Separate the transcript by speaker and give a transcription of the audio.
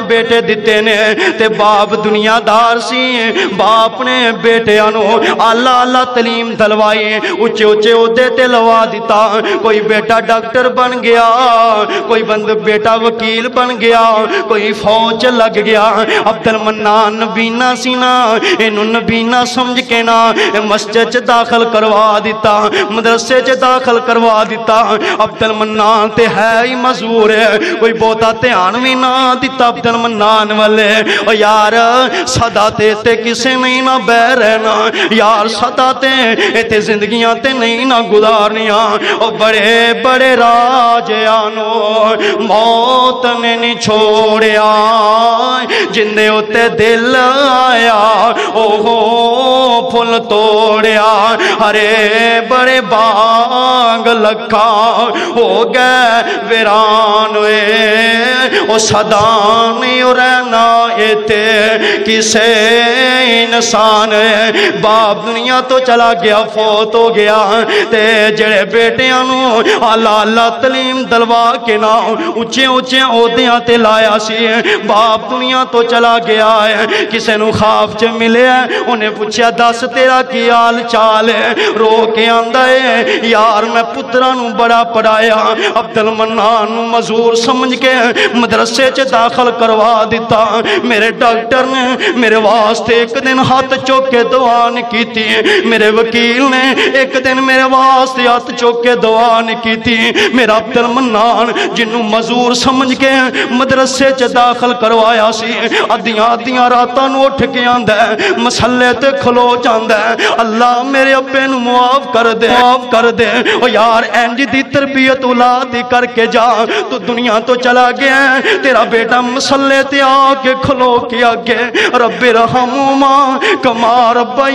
Speaker 1: بیٹے دیتے نے تے باپ دنیا دار سی باپ نے بیٹے آنو آلہ آلہ تعلیم دلوائی اچھے اچھے عہدے تے لوا دیتا کوئی بیٹا ڈاکٹر بن گیا کوئی بند بیٹا وکیل بن گیا کوئی فوج لگ گیا عبد المنان نبینا سینا انہوں نبینا سمجھ کے نا مسجد چ داخل کروا دیتا مدرسے چ داخل کروا دیتا عبد المنان تے ہے ہی مزور ہے کوئی بہتا دھیان بھی نہ دیتا عبد المنان والے او یار صدا تے کسے نہیں نہ بہ رہنا یار صدا تے زندگیاں تے نہیں نہ گزارنیاں او بڑے بڑے راج آنو موت نے نہیں چھوڑیا جندے ہوتے دل آیا او ہو پھل توڑیا ہرے بڑے باغ لکھا ہو گئے ویران ہوئے او صدا نہیں رہنا ایتے کسے انسان باپ دنیا تو چلا گیا فوت ہو گیا تے جڑے بیٹیاں نو اللہ اللہ تعلیم دلوا کے نا اچھے اچھے عہدیاں تے لایا سی باپ دنیا تو چلا گیا ہے کسے نو خواب چ ملے انہیں پوچھا دس تیرا کی حال چال ہے رو کے آندا ہے یار میں پترا نو بڑا پڑھایا عبد المنان نو مزور سمجھ کے مدرسے چ داخل کروا دیتا میرے ڈاکٹر نے میرے واسطے ایک دن ہاتھ چوک کے دعا نہیں کیتی میرے وکیل نے ایک دن میرے واسطے ہاتھ چوک کے دعا نہیں کیتی میرا عبد المنان جنوں مزور سمجھ کے مدرسے چ داخل کروایا سی ادیاں ادیاں راتاں نو اٹھ کے آندا ہے مسلے تے کھلو جاندا ہے اللہ میرے ابے نو معاف کر دے او یار انج دی تربیت اولاد دی کر کے جا تو دنیا تو چلا گیا ہے تیرا بیٹا مسلے تے آ کے کھلو کے آگے رب رحمہما کما ربی